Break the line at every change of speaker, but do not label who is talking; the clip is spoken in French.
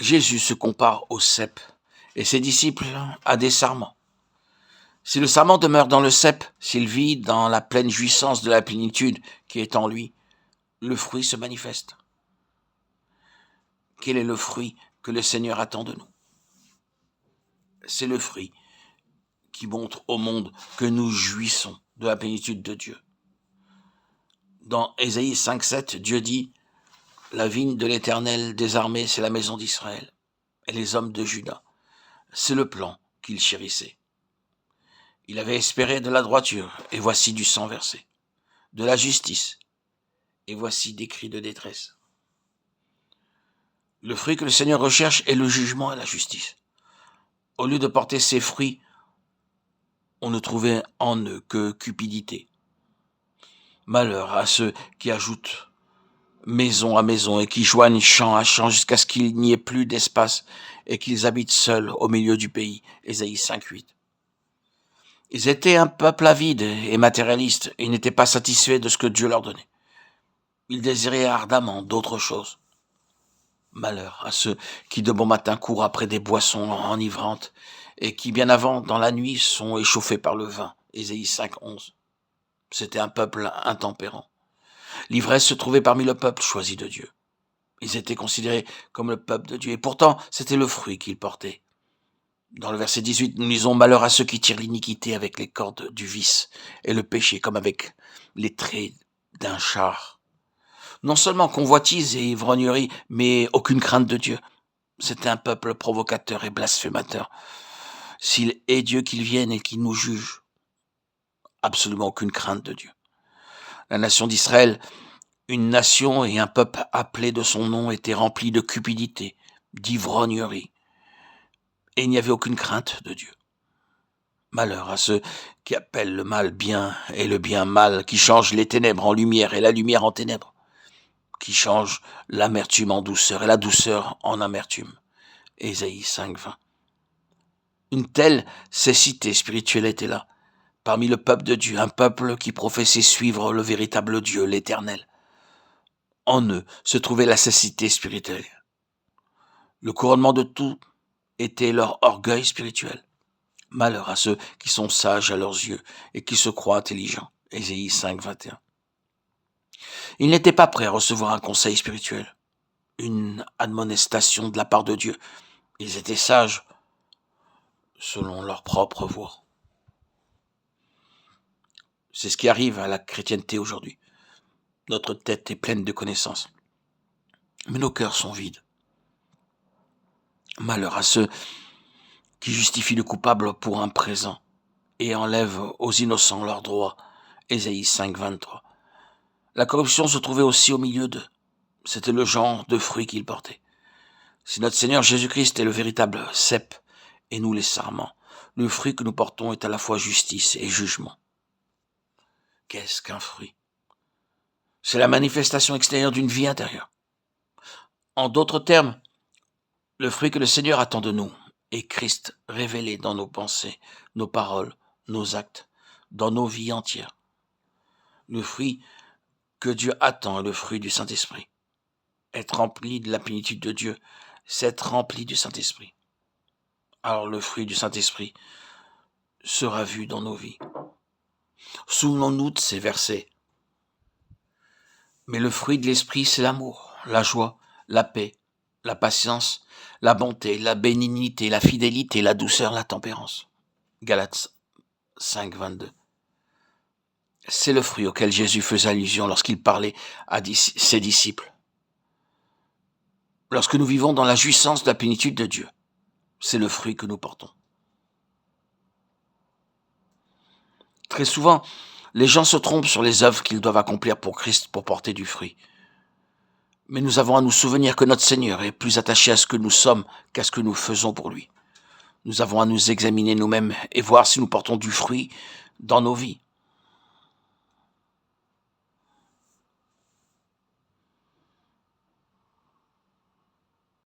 Jésus se compare au cep et ses disciples à des sarments. Si le sarment demeure dans le cep, s'il vit dans la pleine jouissance de la plénitude qui est en lui, le fruit se manifeste. Quel est le fruit que le Seigneur attend de nous? C'est le fruit qui montre au monde que nous jouissons de la plénitude de Dieu. Dans Ésaïe 5,7, Dieu dit « La vigne de l'Éternel des armées, c'est la maison d'Israël, et les hommes de Juda. C'est le plan qu'il chérissait. Il avait espéré de la droiture, et voici du sang versé, de la justice, et voici des cris de détresse. » Le fruit que le Seigneur recherche est le jugement et la justice. Au lieu de porter ses fruits, on ne trouvait en eux que cupidité. Malheur à ceux qui ajoutent maison à maison et qui joignent champ à champ jusqu'à ce qu'il n'y ait plus d'espace et qu'ils habitent seuls au milieu du pays. Ésaïe 5,8. Ils étaient un peuple avide et matérialiste et n'étaient pas satisfaits de ce que Dieu leur donnait. Ils désiraient ardemment d'autres choses. Malheur à ceux qui de bon matin courent après des boissons enivrantes et qui bien avant, dans la nuit, sont échauffés par le vin. Ésaïe 5,11. C'était un peuple intempérant. L'ivresse se trouvait parmi le peuple choisi de Dieu. Ils étaient considérés comme le peuple de Dieu et pourtant, c'était le fruit qu'ils portaient. Dans le verset 18, nous lisons « Malheur à ceux qui tirent l'iniquité avec les cordes du vice et le péché comme avec les traits d'un char. » Non seulement convoitise et ivrognerie, mais aucune crainte de Dieu. C'est un peuple provocateur et blasphémateur. S'il est Dieu qu'il vienne et qu'il nous juge, absolument aucune crainte de Dieu. La nation d'Israël, une nation et un peuple appelé de son nom, était rempli de cupidité, d'ivrognerie, et il n'y avait aucune crainte de Dieu. Malheur à ceux qui appellent le mal bien et le bien mal, qui changent les ténèbres en lumière et la lumière en ténèbres, qui changent l'amertume en douceur et la douceur en amertume. Ésaïe 5,20. Une telle cécité spirituelle était là, parmi le peuple de Dieu, un peuple qui professait suivre le véritable Dieu, l'Éternel. En eux se trouvait la cécité spirituelle. Le couronnement de tout était leur orgueil spirituel. Malheur à ceux qui sont sages à leurs yeux et qui se croient intelligents. Ésaïe 5,21. Ils n'étaient pas prêts à recevoir un conseil spirituel, une admonestation de la part de Dieu. Ils étaient sages selon leur propre voie. C'est ce qui arrive à la chrétienté aujourd'hui. Notre tête est pleine de connaissances, mais nos cœurs sont vides. Malheur à ceux qui justifient le coupable pour un présent et enlèvent aux innocents leurs droits. Ésaïe 5,23. La corruption se trouvait aussi au milieu d'eux. C'était le genre de fruit qu'ils portaient. Si notre Seigneur Jésus-Christ est le véritable cep et nous les sarments, le fruit que nous portons est à la fois justice et jugement. Qu'est-ce qu'un fruit? C'est la manifestation extérieure d'une vie intérieure. En d'autres termes, le fruit que le Seigneur attend de nous est Christ révélé dans nos pensées, nos paroles, nos actes, dans nos vies entières. Le fruit que Dieu attend est le fruit du Saint-Esprit. Être rempli de la plénitude de Dieu, c'est être rempli du Saint-Esprit. Alors le fruit du Saint-Esprit sera vu dans nos vies. Souvenons-nous de ces versets. Mais le fruit de l'Esprit, c'est l'amour, la joie, la paix, la patience, la bonté, la bénignité, la fidélité, la douceur, la tempérance. Galates 5,22. C'est le fruit auquel Jésus faisait allusion lorsqu'il parlait à ses disciples. Lorsque nous vivons dans la jouissance de la plénitude de Dieu, c'est le fruit que nous portons. Très souvent, les gens se trompent sur les œuvres qu'ils doivent accomplir pour Christ pour porter du fruit. Mais nous avons à nous souvenir que notre Seigneur est plus attaché à ce que nous sommes qu'à ce que nous faisons pour lui. Nous avons à nous examiner nous-mêmes et voir si nous portons du fruit dans nos vies.